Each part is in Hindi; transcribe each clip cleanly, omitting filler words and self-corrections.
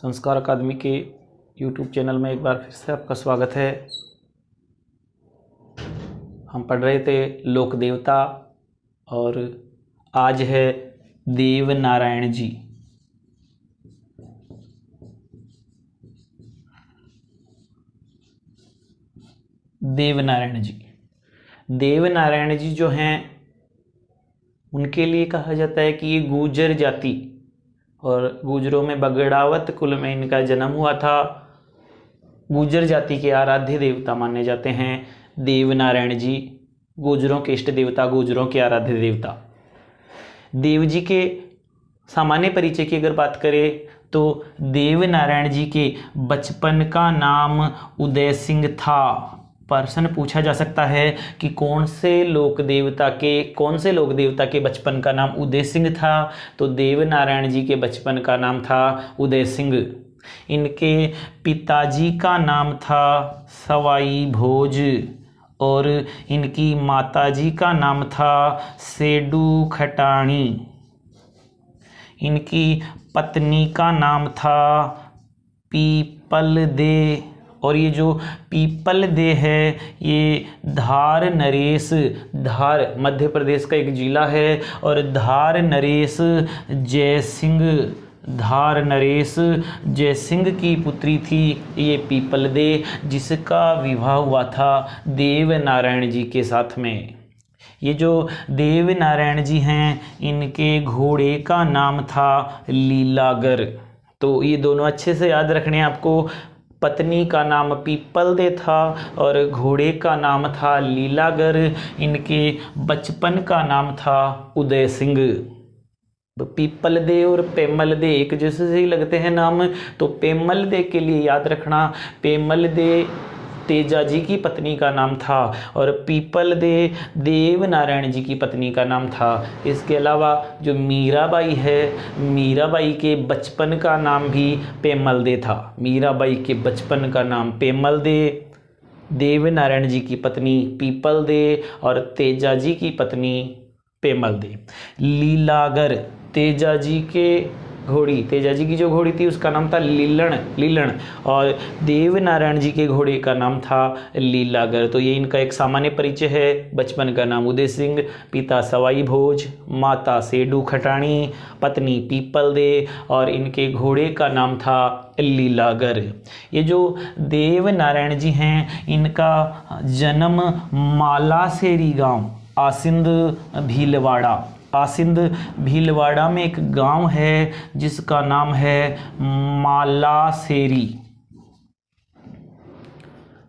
संस्कार अकादमी के YouTube चैनल में एक बार फिर से आपका स्वागत है। हम पढ़ रहे थे लोक देवता और आज है देव नारायण जी। देव नारायण जी जो हैं उनके लिए कहा जाता है कि ये गुर्जर जाति और गुर्जरों में बगड़ावत कुल में इनका जन्म हुआ था। गुर्जर जाति के आराध्य देवता माने जाते हैं देव नारायण जी। गुर्जरों के इष्ट देवता, गुर्जरों के आराध्य देवता। देव जी के सामान्य परिचय की अगर बात करें तो देव नारायण जी के बचपन का नाम उदय सिंह था। प्रश्न पूछा जा सकता है कि कौन से लोक देवता के बचपन का नाम उदय सिंह था, तो देव नारायण जी के बचपन का नाम था उदय सिंह। इनके पिताजी का नाम था सवाई भोज और इनकी माताजी का नाम था सेडू खटाणी। इनकी पत्नी का नाम था पीपल दे और ये जो पीपल दे है ये धार नरेश, धार मध्य प्रदेश का एक जिला है, और धार नरेश जयसिंह की पुत्री थी ये पीपल दे, जिसका विवाह हुआ था देव नारायण जी के साथ में। ये जो देव नारायण जी हैं इनके घोड़े का नाम था लीलागर। तो ये दोनों अच्छे से याद रखने हैं आपको। पत्नी का नाम पीपल दे था और घोड़े का नाम था लीलागर। इनके बचपन का नाम था उदय सिंह। पीपल दे और पेमल दे एक जैसे से ही लगते हैं नाम, तो पेमल दे के लिए याद रखना पेमल दे तेजा जी की पत्नी का नाम था और पीपल दे देव नारायण जी की पत्नी का नाम था। इसके अलावा जो मीराबाई है, मीराबाई के बचपन का नाम भी पेमल दे था। मीराबाई के बचपन का नाम पेमल दे, देव नारायण जी की पत्नी पीपल दे और तेजा जी की पत्नी पेमल दे। लीलागर तेजा जी की जो घोड़ी थी उसका नाम था लीलण और देव नारायण जी के घोड़े का नाम था लीलागर। तो ये इनका एक सामान्य परिचय है। बचपन का नाम उदय सिंह, पिता सवाई भोज, माता सेडू खटाणी, पत्नी पीपल दे और इनके घोड़े का नाम था लीलागर। ये जो देव नारायण जी हैं इनका जन्म मालासेरी गांव आसिंद भीलवाड़ा में एक गांव है जिसका नाम है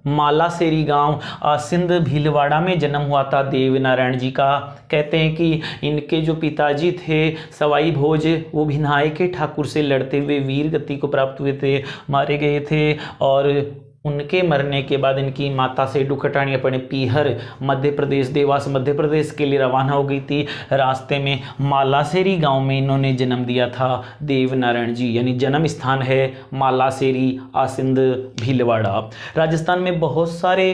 मालासेरी गांव आसिंद भीलवाड़ा में जन्म हुआ था देव नारायण जी का। कहते हैं कि इनके जो पिताजी थे सवाई भोज वो भिनाई के ठाकुर से लड़ते हुए वीर गति को प्राप्त हुए थे, मारे गए थे और उनके मरने के बाद इनकी माता सेडू खटाणी अपने पीहर मध्य प्रदेश, देवास मध्य प्रदेश के लिए रवाना हो गई थी। रास्ते में मालासेरी गांव में इन्होंने जन्म दिया था देव नारायण जी, यानी जन्म स्थान है मालासेरी आसिंद भीलवाड़ा। राजस्थान में बहुत सारे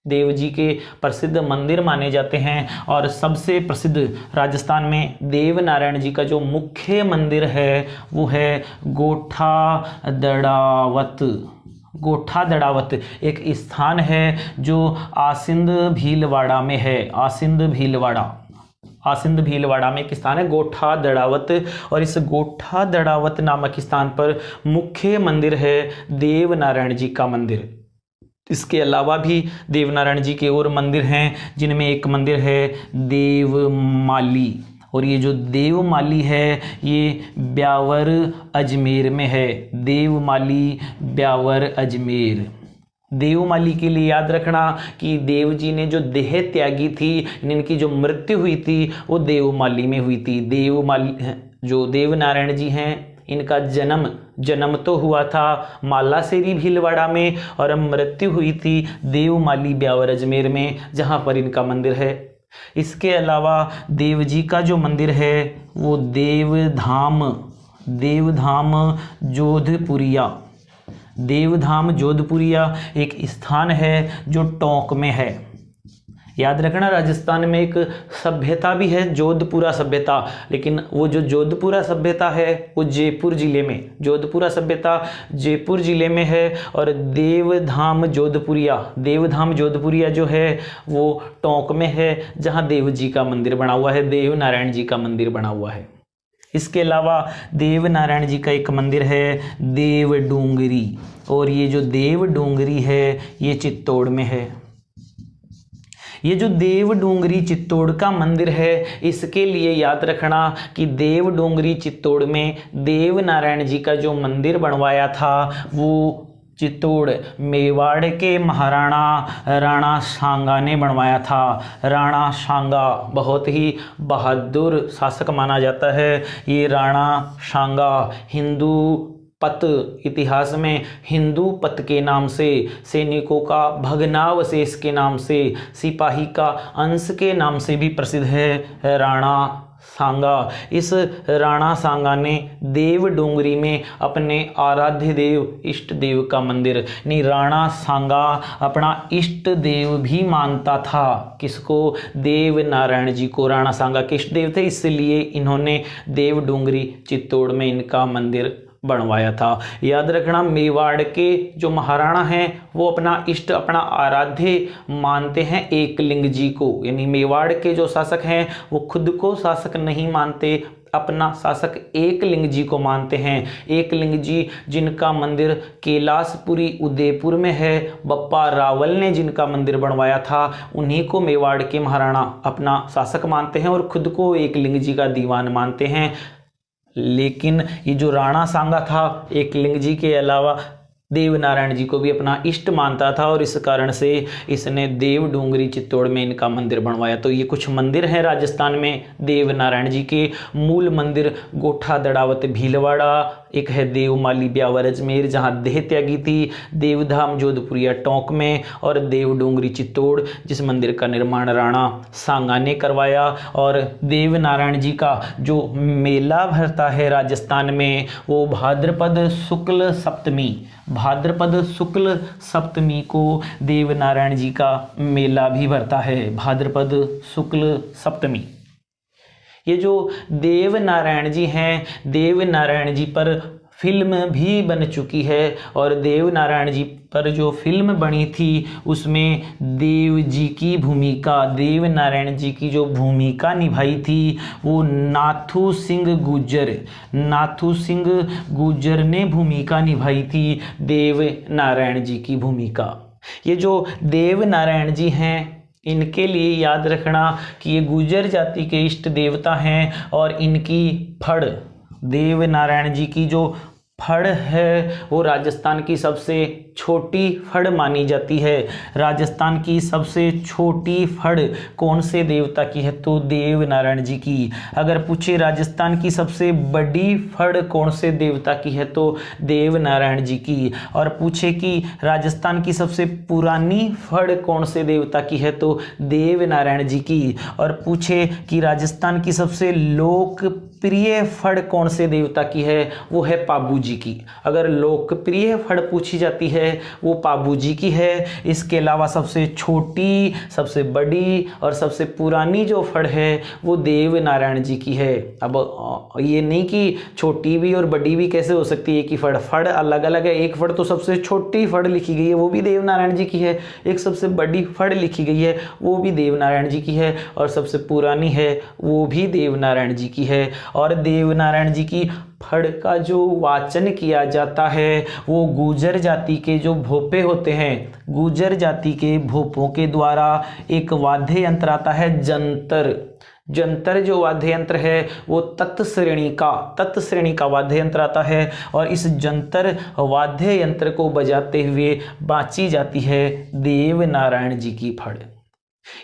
देव जी के प्रसिद्ध मंदिर माने जाते हैं और सबसे प्रसिद्ध राजस्थान में देव नारायण जी का जो मुख्य मंदिर है वो है गोठा दड़ावत एक स्थान है जो आसिंद भीलवाड़ा में है। आसिंद भीलवाड़ा में एक स्थान है गोठा दड़ावत और इस गोठा दड़ावत नामक स्थान पर मुख्य मंदिर है देव नारायण जी का मंदिर। इसके अलावा भी देव नारायण जी के और मंदिर हैं जिनमें एक मंदिर है देवमाली और ये जो देवमाली है ये ब्यावर अजमेर में है। देवमाली ब्यावर अजमेर। देवमाली के लिए याद रखना कि देव जी ने जो देह त्यागी थी, इनकी जो मृत्यु हुई थी वो देवमाली में हुई थी। देवमाली जो देव नारायण जी हैं इनका जन्म तो हुआ था मालासेरी भीलवाड़ा में और मृत्यु हुई थी देवमाली ब्यावर अजमेर में, जहाँ पर इनका मंदिर है। इसके अलावा देव जी का जो मंदिर है वो देवधाम जोधपुरिया एक स्थान है जो टोंक में है। याद रखना राजस्थान में एक सभ्यता भी है, जोधपुरा सभ्यता, लेकिन वो जो जोधपुरा सभ्यता है वो जयपुर जिले में, जोधपुरा सभ्यता जयपुर जिले में है। और देवधाम जोधपुरिया जो है वो टोंक में है, जहाँ देव जी का मंदिर बना हुआ है, देव नारायण जी का मंदिर बना हुआ है। इसके अलावा देव नारायण जी का एक मंदिर है देव डूंगरी, और ये जो देव डूंगरी है ये चित्तौड़ में है। ये जो देव डूंगरी चित्तौड़ का मंदिर है, इसके लिए याद रखना कि देव डूंगरी चित्तौड़ में देव नारायण जी का जो मंदिर बनवाया था वो चित्तौड़ मेवाड़ के महाराणा राणा सांगा ने बनवाया था। राणा सांगा बहुत ही बहादुर शासक माना जाता है। ये राणा सांगा हिंदू पत, इतिहास में हिंदू पत के नाम से, सैनिकों का भग्नावशेष के नाम से, सिपाही का अंश के नाम से भी प्रसिद्ध है राणा सांगा। इस राणा सांगा ने देव डोंगरी में अपने आराध्य देव इष्ट देव का मंदिर, यानी राणा सांगा अपना इष्ट देव भी मानता था। किसको? देव नारायण जी को राणा सांगा के इष्ट देव थे, इसलिए इन्होंने देव डोंगरी चित्तौड़ में इनका मंदिर बनवाया था। याद रखना मेवाड़ के जो महाराणा हैं वो अपना इष्ट, अपना आराध्य मानते हैं एकलिंग जी को, यानी मेवाड़ के जो शासक हैं वो खुद को शासक नहीं मानते, अपना शासक एकलिंग जी को मानते हैं। एकलिंग जी जिनका मंदिर कैलाशपुरी उदयपुर में है, बप्पा रावल ने जिनका मंदिर बनवाया था, उन्हीं को मेवाड़ के महाराणा अपना शासक मानते हैं और खुद को एकलिंग जी का दीवान मानते हैं। लेकिन ये जो राणा सांगा था एकलिंग जी के अलावा देव नारायण जी को भी अपना इष्ट मानता था, और इस कारण से इसने देव डूंगरी चित्तौड़ में इनका मंदिर बनवाया। तो ये कुछ मंदिर हैं राजस्थान में देव नारायण जी के। मूल मंदिर गोठा दड़ावत भीलवाड़ा, एक है देवमाली ब्यावर अजमेर जहाँ देह त्यागी थी, देवधाम जोधपुरिया टोंक में, और देव डूंगरी चित्तौड़ जिस मंदिर का निर्माण राणा सांगा ने करवाया। और देव नारायण जी का जो मेला भरता है राजस्थान में वो भाद्रपद शुक्ल सप्तमी को देव नारायण जी का मेला भी भरता है, भाद्रपद शुक्ल सप्तमी। ये जो देव नारायण जी हैं, देव नारायण जी पर फिल्म भी बन चुकी है, और देव नारायण जी पर जो फिल्म बनी थी उसमें देव जी की भूमिका, देव नारायण जी की जो भूमिका निभाई थी वो नाथू सिंह गुर्जर ने भूमिका निभाई थी देव नारायण जी की भूमिका। ये जो देव नारायण जी हैं इनके लिए याद रखना कि ये गुर्जर जाति के इष्ट देवता हैं, और इनकी फड़, देव नारायण जी की जो फड़ है वो राजस्थान की सबसे छोटी फड़ मानी जाती है। राजस्थान की सबसे छोटी फड़ कौन से देवता की है? तो देव नारायण जी की। अगर पूछे राजस्थान की सबसे बड़ी फड़ कौन से देवता की है? तो देव नारायण जी की। और पूछे कि राजस्थान की सबसे पुरानी फड़ कौन से देवता की है? तो देव नारायण जी की। और पूछे कि राजस्थान की सबसे लोकप्रिय फड़ कौन से देवता की है? वो है पाबू जी की। अगर लोकप्रिय फड़ पूछी जाती है वो पाबू जी की है। इसके अलावा सबसे छोटी, सबसे बड़ी और सबसे पुरानी जो फड़ है वो देव नारायण जी की है। अब ये नहीं कि छोटी भी और बड़ी भी कैसे हो सकती है, एक ही फड़ अलग अलग है। एक फड़ तो सबसे छोटी फड़ लिखी गई है वो भी देव नारायण जी की है, एक सबसे बड़ी फड़ लिखी गई है वो भी देव नारायण जी की है, और सबसे पुरानी है वो भी देव नारायण जी की है। और देव नारायण जी की फड़ का जो वाचन किया जाता है वो गुर्जर जाति के जो भोपे होते हैं, गुर्जर जाति के भोपों के द्वारा एक वाद्य यंत्र आता है जंतर। जंतर जो वाद्य यंत्र है वो तत् श्रेणी का वाद्य यंत्र आता है, और इस जंतर वाद्य यंत्र को बजाते हुए बाँची जाती है देव नारायण जी की फड़।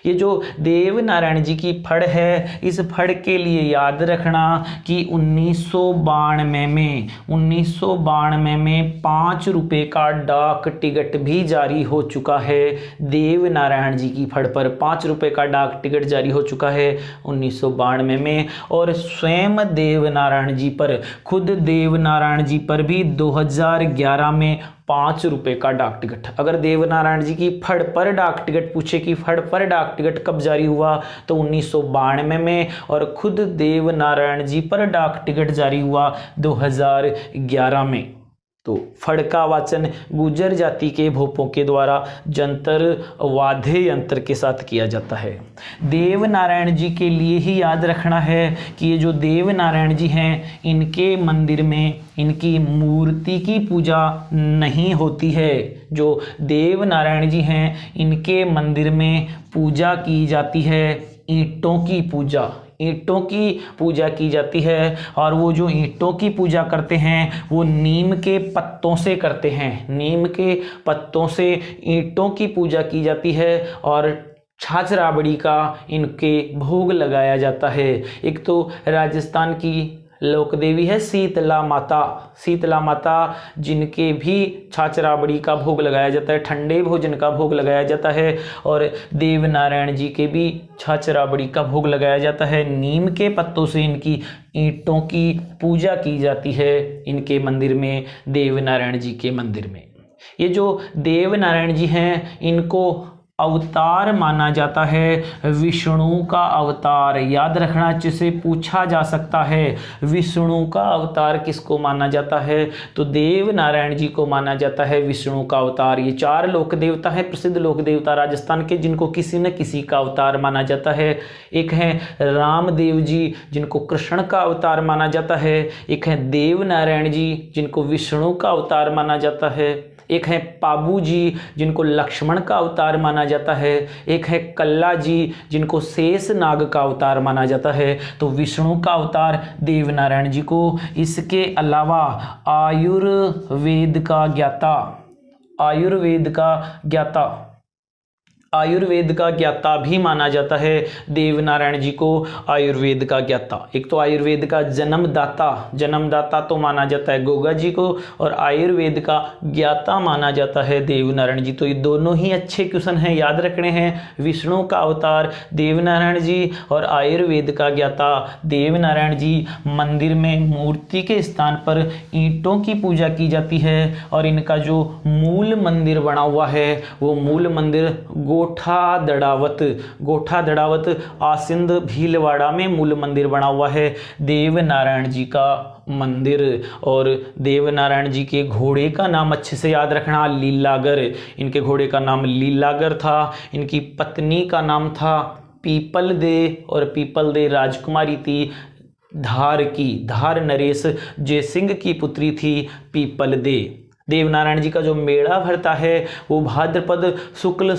ये जो देव नारायण जी की फड़ है, इस फड़ के लिए याद रखना कि 1992 में 5 रुपए का डाक टिकट भी जारी हो चुका है। देव नारायण जी की फड़ पर 5 रुपए का डाक टिकट जारी हो चुका है 1992 में। और स्वयं देव नारायण जी पर, खुद देव नारायण जी पर भी 2011 में 5 रुपए का डाक टिकट। अगर देवनारायण जी की फड़ पर डाक टिकट पूछे कि फड़ पर डाक टिकट कब जारी हुआ, तो 1992 में, और खुद देवनारायण जी पर डाक टिकट जारी हुआ 2011 में। तो फड़ का वाचन गुर्जर जाति के भोपों के द्वारा जंतर वाद्य यंत्र के साथ किया जाता है। देवनारायण जी के लिए ही याद रखना है कि ये जो देवनारायण जी हैं, इनके मंदिर में इनकी मूर्ति की पूजा नहीं होती है। जो देवनारायण जी हैं, इनके मंदिर में पूजा की जाती है ईंटों की पूजा। ईंटों की पूजा की जाती है, और वो जो ईंटों की पूजा करते हैं वो नीम के पत्तों से करते हैं। नीम के पत्तों से ईंटों की पूजा की जाती है, और छाछ राबड़ी का इनके भोग लगाया जाता है। एक तो राजस्थान की लोक देवी है शीतला माता। शीतला माता जिनके भी छाछ राबड़ी का भोग लगाया जाता है, ठंडे भोजन का भोग लगाया जाता है, और देवनारायण जी के भी छाछ राबड़ी का भोग लगाया जाता है। नीम के पत्तों से इनकी ईंटों की पूजा की जाती है इनके मंदिर में, देवनारायण जी के मंदिर में। ये जो देवनारायण जी हैं, इनको अवतार माना जाता है, विष्णु का अवतार। याद रखना, जिसे पूछा जा सकता है विष्णु का अवतार किसको माना जाता है, तो देवनारायण जी को माना जाता है विष्णु का अवतार। ये 4 लोक देवता हैं, प्रसिद्ध लोक देवता राजस्थान के, जिनको किसी न किसी का अवतार माना जाता है। एक है रामदेव जी, जिनको कृष्ण का अवतार माना जाता है। एक है देवनारायण जी, जिनको विष्णु का अवतार माना जाता है। एक है पाबू जी, जिनको लक्ष्मण का अवतार माना जाता है। एक है कल्ला जी, जिनको शेष नाग का अवतार माना जाता है। तो विष्णु का अवतार देवनारायण जी को। इसके अलावा आयुर्वेद का ज्ञाता, आयुर्वेद का ज्ञाता भी माना जाता है देवनारायण जी को। आयुर्वेद का ज्ञाता, एक तो आयुर्वेद का जन्मदाता तो माना जाता है गोगा जी को, और आयुर्वेद का ज्ञाता माना जाता है देवनारायण जी। तो ये दोनों ही अच्छे क्वेश्चन हैं, याद रखने हैं। विष्णु का अवतार देवनारायण जी, और आयुर्वेद का ज्ञाता देवनारायण जी। मंदिर में मूर्ति के स्थान पर ईंटों की पूजा की जाती है, और इनका जो मूल मंदिर बना हुआ है, वो मूल मंदिर गोठा दड़ावत आसिंद भीलवाड़ा में मूल मंदिर बना हुआ है देवनारायण जी का मंदिर। और देवनारायण जी के घोड़े का नाम अच्छे से याद रखना, लीलागर। इनके घोड़े का नाम लीलागर था। इनकी पत्नी का नाम था पीपल दे, और पीपल दे राजकुमारी थी धार नरेश जयसिंह की पुत्री थी पीपल दे। देवनारायण जी का जो मेला भरता है वो भाद्रपद शुक्ल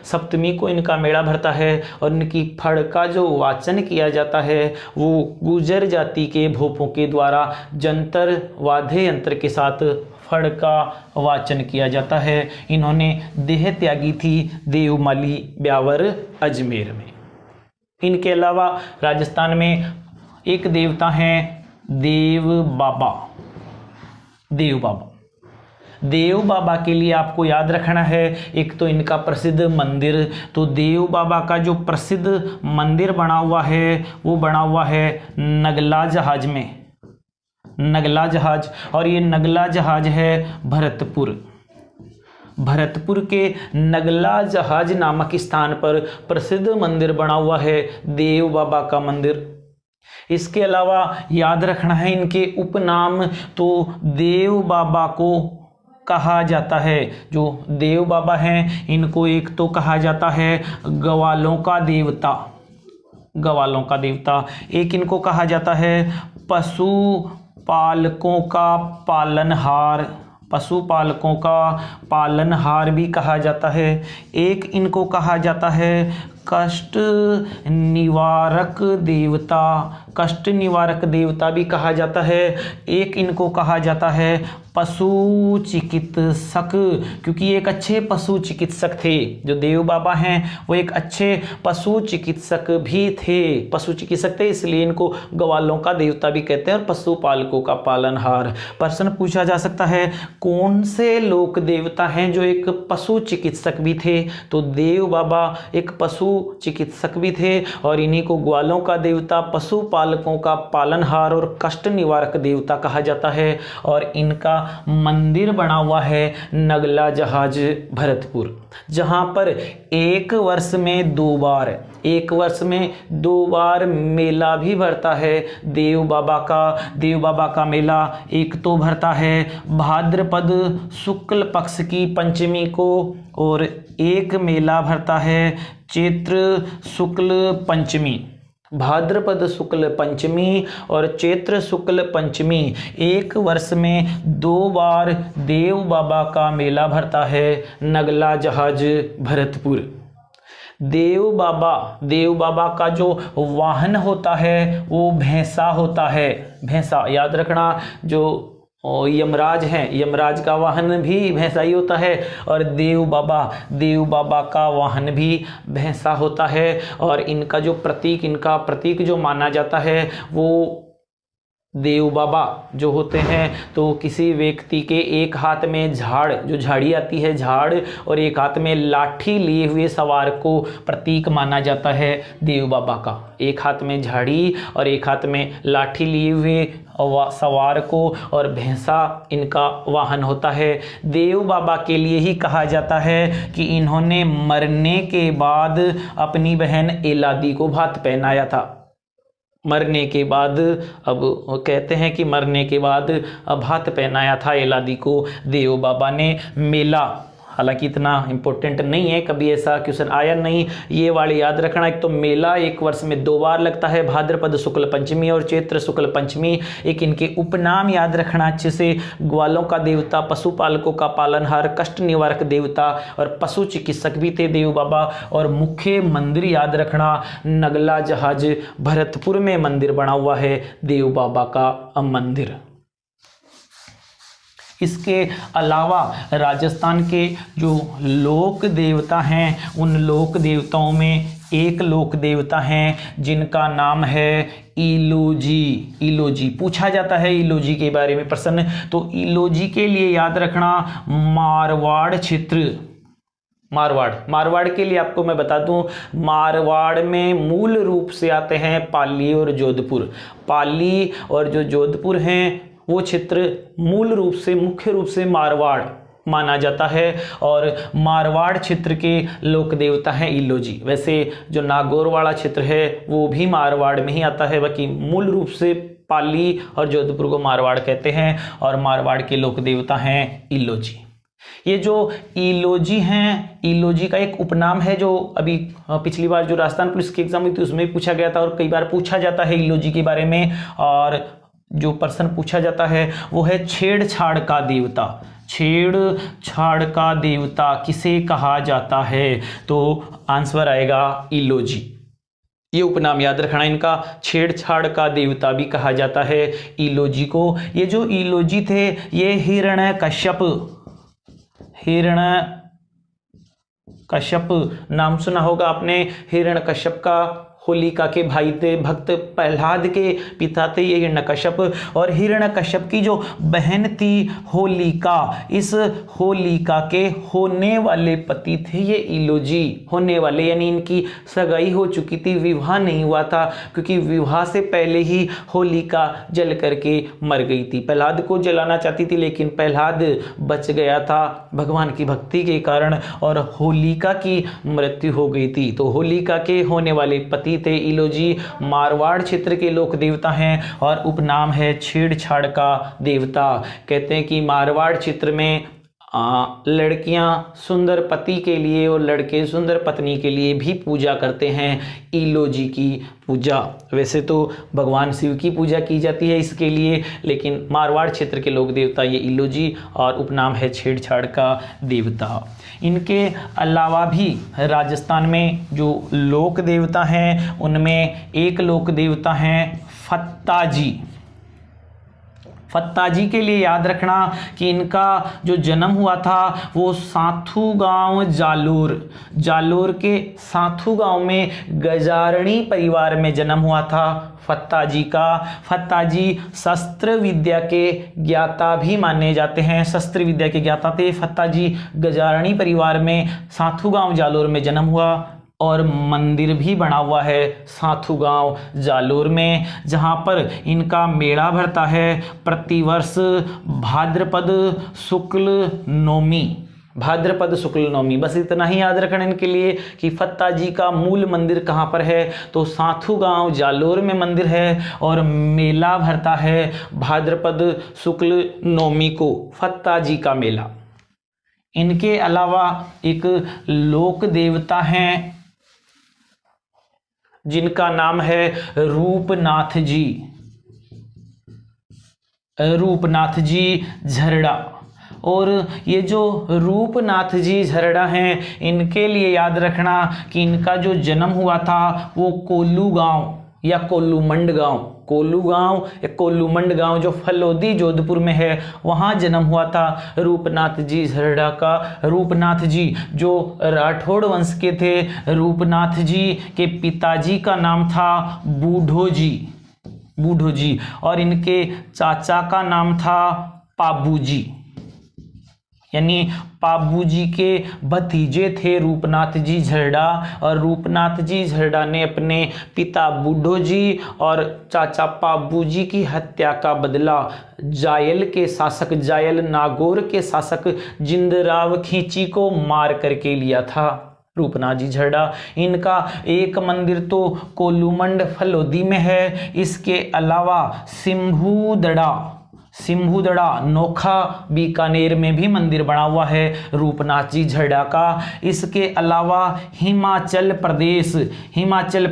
सप्तमी को इनका मेला भरता है, और इनकी फड़ का जो वाचन किया जाता है वो गुर्जर जाति के भोपों के द्वारा जंतर वाद्य यंत्र के साथ फड़ का वाचन किया जाता है। इन्होंने देह त्यागी थी देवमाली ब्यावर अजमेर में। इनके अलावा राजस्थान में एक देवता हैं देव बाबा के लिए आपको याद रखना है, एक तो इनका प्रसिद्ध मंदिर। तो देव बाबा का जो प्रसिद्ध मंदिर बना हुआ है वो बना हुआ है नगला जहाज, और ये नगला जहाज है भरतपुर के नगला जहाज नामक स्थान पर प्रसिद्ध मंदिर बना हुआ है देव बाबा का मंदिर। इसके अलावा याद रखना है इनके उपनाम, तो देव बाबा को कहा जाता है, जो देव बाबा हैं इनको एक तो कहा जाता है गवालों का देवता, एक इनको कहा जाता है पशु पालकों का पालनहार भी कहा जाता है। एक इनको कहा जाता है कष्ट निवारक देवता भी कहा जाता है। एक इनको कहा जाता है पशु चिकित्सक, क्योंकि एक अच्छे पशु चिकित्सक थे। जो देव बाबा हैं वो एक अच्छे पशु चिकित्सक भी थे, इसलिए इनको ग्वालों का देवता भी कहते हैं और पशु पालकों का पालनहार। प्रश्न पूछा जा सकता है कौन से लोक देवता हैं जो एक पशु चिकित्सक भी थे, तो देव बाबा एक पशु चिकित्सक भी थे और इन्हीं को ग्वालों का देवता, पशुपालकों का पालनहार और कष्ट निवारक देवता कहा जाता है। और इनका मंदिर बना हुआ है नगला जहाज भरतपुर, जहाँ पर एक वर्ष में 2 बार मेला भी भरता है देव बाबा का मेला। एक तो भरता है भाद्रपद शुक्ल पक्ष की पंचमी को, और एक मेला भरता है चैत्र शुक्ल पंचमी। भाद्रपद शुक्ल पंचमी और चैत्र शुक्ल पंचमी, एक वर्ष में 2 बार देव बाबा का मेला भरता है नगला जहाज भरतपुर। देव बाबा का जो वाहन होता है वो भैंसा होता है। भैंसा याद रखना, जो यमराज है, यमराज का वाहन भी भैंसा ही होता है, और देव बाबा का वाहन भी भैंसा होता है। और इनका प्रतीक जो माना जाता है वो देव बाबा जो होते हैं, तो किसी व्यक्ति के एक हाथ में झाड़ी आती है, झाड़, और एक हाथ में लाठी लिए हुए सवार को प्रतीक माना जाता है देव बाबा का। एक हाथ में झाड़ी और एक हाथ में लाठी लिए हुए सवार को, और भैंसा इनका वाहन होता है। देव बाबा के लिए ही कहा जाता है कि इन्होंने मरने के बाद अपनी बहन एलादी को भात पहनाया था। मरने के बाद, अब कहते हैं कि मरने के बाद भात पहनाया था एलादी को देव बाबा ने। मेला हालांकि इतना इम्पोर्टेंट नहीं है, कभी ऐसा क्वेश्चन आया नहीं, ये वाले याद रखना। एक तो मेला एक वर्ष में 2 बार लगता है, भाद्रपद शुक्ल पंचमी और चैत्र शुक्ल पंचमी। एक इनके उपनाम याद रखना अच्छे से, ग्वालों का देवता, पशुपालकों का पालनहार, कष्ट निवारक देवता, और पशु चिकित्सक भी थे देव बाबा। और मुख्य मंदिर याद रखना, नगला जहाज भरतपुर में मंदिर बना हुआ है देव बाबा का मंदिर। इसके अलावा राजस्थान के जो लोक देवता हैं, उन लोक देवताओं में एक लोक देवता हैं जिनका नाम है इलोजी। पूछा जाता है इलोजी के बारे में प्रश्न, तो इलोजी के लिए याद रखना मारवाड़ क्षेत्र। मारवाड़ के लिए आपको मैं बता दूं, मारवाड़ में मूल रूप से आते हैं पाली और जोधपुर। पाली और जो जोधपुर हैं वो क्षेत्र मुख्य रूप से मारवाड़ माना जाता है, और मारवाड़ क्षेत्र के लोक देवता हैं इलोजी। वैसे जो नागौर वाला क्षेत्र है वो भी मारवाड़ में ही आता है, बाकी मूल रूप से पाली और जोधपुर को मारवाड़ कहते हैं, और मारवाड़ के लोक देवता हैं इलोजी। ये जो इलोजी हैं, इलोजी का एक उपनाम है जो अभी पिछली बार जो राजस्थान पुलिस की एग्जाम हुई थी उसमें पूछा गया था, और कई बार पूछा जाता है इलोजी के बारे में। और जो प्रश्न पूछा जाता है वो है छेड़छाड़ का देवता। छेड़छाड़ का देवता किसे कहा जाता है, तो आंसर आएगा इलोजी। ये उपनाम याद रखना इनका, छेड़छाड़ का देवता भी कहा जाता है इलोजी को। ये जो इलोजी थे ये हिरण्यकश्यप नाम सुना होगा आपने। हिरण्यकश्यप का होलिका के भाई थे, भक्त प्रहलाद के पिता थे ये हिरण्यकश्यप। और हिरण्यकश्यप की जो बहन थी होलिका, इस होलिका के होने वाले पति थे ये इलोजी। होने वाले यानी इनकी सगाई हो चुकी थी, विवाह नहीं हुआ था, क्योंकि विवाह से पहले ही होलिका जल करके मर गई थी। प्रहलाद को जलाना चाहती थी लेकिन प्रहलाद बच गया था भगवान की भक्ति के कारण, और होलिका की मृत्यु हो गई थी। तो होलिका के होने वाले पति थे इलोजी। मारवाड़ क्षेत्र के लोक देवता हैं और उपनाम है छेड़छाड़ का देवता। कहते हैं कि मारवाड़ क्षेत्र में लड़कियां सुंदर पति के लिए और लड़के सुंदर पत्नी के लिए भी पूजा करते हैं इलोजी की पूजा। वैसे तो भगवान शिव की पूजा की जाती है इसके लिए, लेकिन मारवाड़ क्षेत्र के लोक देवता ये इलोजी, और उपनाम है छेड़छाड़ का देवता। इनके अलावा भी राजस्थान में जो लोक देवता हैं उनमें एक लोक देवता हैं फत्ताजी के लिए याद रखना कि इनका जो जन्म हुआ था वो साथू गांव जालोर के साथू गांव में गजारणी परिवार में जन्म हुआ था फत्ताजी का। फत्ताजी शस्त्र विद्या के ज्ञाता भी माने जाते हैं, शस्त्र विद्या के ज्ञाता थे फत्ताजी। गजारणी परिवार में साथू गांव जालोर में जन्म हुआ, और मंदिर भी बना हुआ है साथू गांव जालोर में, जहां पर इनका मेला भरता है प्रतिवर्ष भाद्रपद शुक्ल नवमी। भाद्रपद शुक्ल नवमी, बस इतना ही याद रखना इनके लिए कि फत्ता जी का मूल मंदिर कहाँ पर है, तो साथू गांव जालोर में मंदिर है और मेला भरता है भाद्रपद शुक्ल नवमी को, फत्ता जी का मेला। इनके अलावा एक लोक देवता हैं जिनका नाम है रूपनाथ जी, रूपनाथ जी झरड़ा। और ये जो रूपनाथ जी झरड़ा हैं, इनके लिए याद रखना कि इनका जो जन्म हुआ था वो कोल्लू गांव या कोल्लूमंड गांव, कोल्लू गांव या कोल्लूमंड गांव जो फलोदी जोधपुर में है, वहां जन्म हुआ था रूपनाथ जी झरड़ा का। रूपनाथ जी जो राठौड़ वंश के थे, रूपनाथ जी के पिताजी का नाम था बूढ़ो जी, बूढ़ो जी, और इनके चाचा का नाम था पाबू जी, यानी पाबू जी के भतीजे थे रूपनाथ जी झरड़ा। और रूपनाथ जी झरड़ा ने अपने पिता बूढ़ो जी और चाचा पाबू जी की हत्या का बदला जायल के शासक, जायल नागौर के शासक जिंदराव खींची को मार करके लिया था रूपनाथ जी झरड़ा। इनका एक मंदिर तो कोल्लूमंड फलोदी में है, इसके अलावा सिम्भूदड़ा नोखा बीकानेर में भी मंदिर बना हुआ है रूपनाथ जी झरड़ा का। इसके अलावा हिमाचल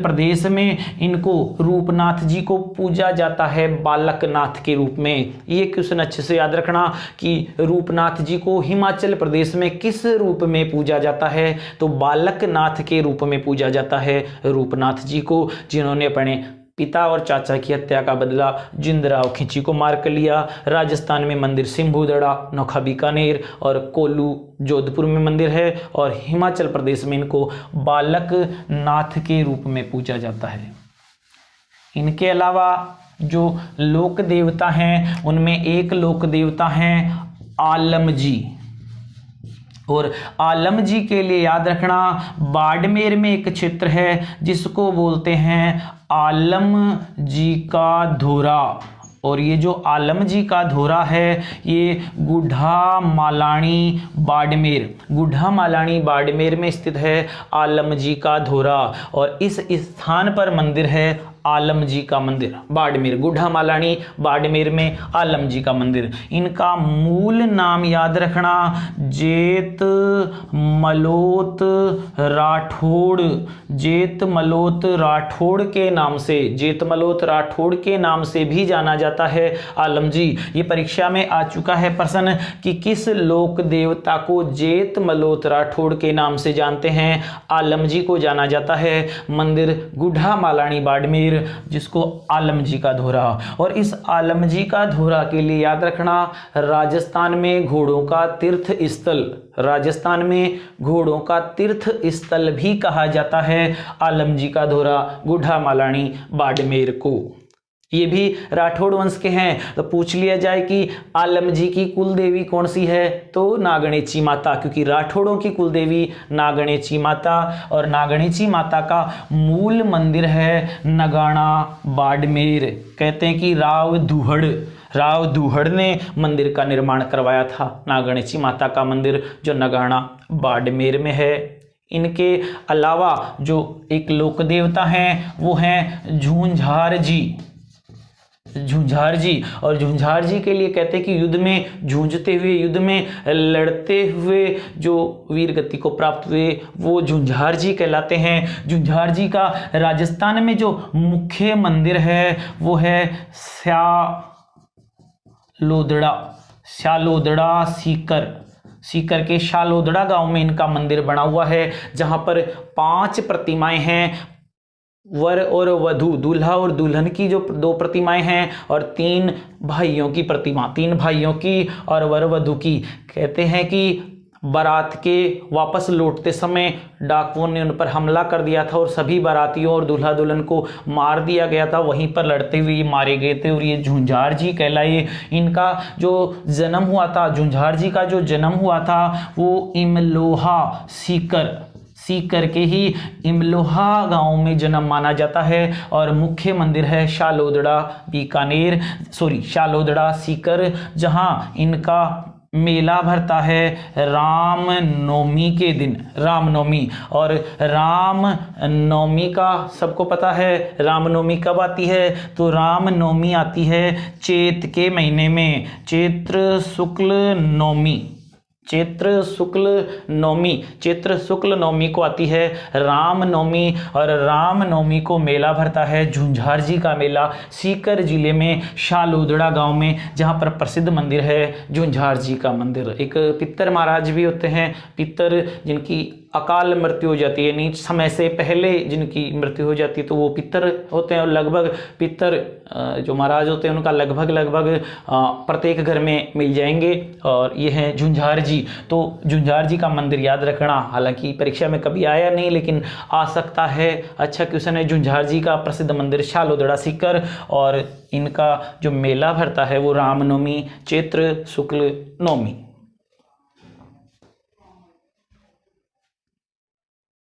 प्रदेश में इनको रूपनाथ जी को पूजा जाता है बालकनाथ के रूप में। ये क्वेश्चन अच्छे से याद रखना कि रूपनाथ जी को हिमाचल प्रदेश में किस रूप में पूजा जाता है, तो बालकनाथ के रूप में पूजा जाता है रूपनाथ जी को, जिन्होंने अपने पिता और चाचा की हत्या का बदला जिंदराव खींची को मार कर लिया। राजस्थान में मंदिर सिम्भूदड़ा, नोखा बीकानेर और कोल्लू जोधपुर में मंदिर है, और हिमाचल प्रदेश में इनको बालकनाथ के रूप में पूजा जाता है। इनके अलावा जो लोक देवता हैं उनमें एक लोक देवता हैं आलम जी, और आलम जी के लिए याद रखना बाड़मेर में एक क्षेत्र है जिसको बोलते हैं आलम जी का धोरा। और ये जो आलम जी का धोरा है ये गुढ़ा मालानी बाड़मेर में स्थित है आलम जी का धोरा, और इस स्थान पर मंदिर है आलम जी का मंदिर बाड़मेर, गुढ़ा मालानी बाड़मेर में आलम जी का मंदिर। इनका मूल नाम याद रखना जेत मलोत राठौड़ के नाम से, जेतमलोत राठौड़ के नाम से भी जाना जाता है आलम जी। ये परीक्षा में आ चुका है प्रश्न कि किस लोक देवता को जेतमलोत राठौड़ के नाम से जानते हैं, आलम जी को जाना जाता है। मंदिर गुढ़ा मालानी बाड़मेर, जिसको आलम जी का धोरा। और इस आलम जी का धोरा के लिए याद रखना राजस्थान में घोड़ों का तीर्थ स्थल भी कहा जाता है आलम जी का धोरा गुढ़ा मालानी बाड़मेर को। ये भी राठौड़ वंश के हैं, तो पूछ लिया जाए कि आलम जी की कुल देवी कौन सी है, तो नागणेची माता, क्योंकि राठौड़ों की कुल देवी नागणेची माता, और नागणेची माता का मूल मंदिर है नगाना बाड़मेर। कहते हैं कि राव दूहड़ ने मंदिर का निर्माण करवाया था, नागणेची माता का मंदिर जो नगाना बाड़मेर में है। इनके अलावा जो एक लोक देवता हैं वो हैं झुंझार जी, और झुंझार जी के लिए कहते हैं कि युद्ध में जूझते हुए, युद्ध में लड़ते हुए जो वीर गति को प्राप्त हुए वो झुंझार जी कहलाते हैं। झुंझार जी का राजस्थान में जो मुख्य मंदिर है वो है श्यालोदड़ा सीकर के शालोदड़ा गांव में इनका मंदिर बना हुआ है, जहां पर 5 प्रतिमाएं हैं, वर और वधू, दूल्हा और दुल्हन की जो 2 प्रतिमाएं हैं, और 3 भाइयों की प्रतिमा, 3 भाइयों की और वर वधू की। कहते हैं कि बारात के वापस लौटते समय डाकुओं ने उन पर हमला कर दिया था और सभी बारातियों और दूल्हा दुल्हन को मार दिया गया था, वहीं पर लड़ते हुए मारे गए थे, और ये झुंझार जी कहलाए। इनका जो जन्म हुआ था, झुंझार जी का जो जन्म हुआ था वो इमलोहा सीकर के ही इमलोहा गांव में जन्म माना जाता है और मुख्य मंदिर है शालोदड़ा बीकानेर शालोदड़ा सीकर, जहां इनका मेला भरता है रामनवमी के दिन। रामनवमी, और रामनवमी का सबको पता है रामनवमी कब आती है, तो रामनवमी आती है चैत के महीने में, चैत्र शुक्ल नवमी को आती है रामनवमी। और रामनवमी को मेला भरता है झुंझार जी का मेला सीकर जिले में शालोदड़ा गांव में, जहां पर प्रसिद्ध मंदिर है झुंझार जी का मंदिर। एक पितर महाराज भी होते हैं, पितर जिनकी अकाल मृत्यु हो जाती है, यानी समय से पहले जिनकी मृत्यु हो जाती है तो वो पितर होते हैं। और लगभग पितर जो महाराज होते हैं उनका लगभग प्रत्येक घर में मिल जाएंगे। और ये हैं झुंझार जी। तो झुंझार जी का मंदिर याद रखना, हालांकि परीक्षा में कभी आया नहीं लेकिन आ सकता है। अच्छा क्वेश्चन है। झुंझार जी का प्रसिद्ध मंदिर शालोदड़ा सीकर, और इनका जो मेला भरता है वो रामनवमी चैत्र शुक्ल नवमी।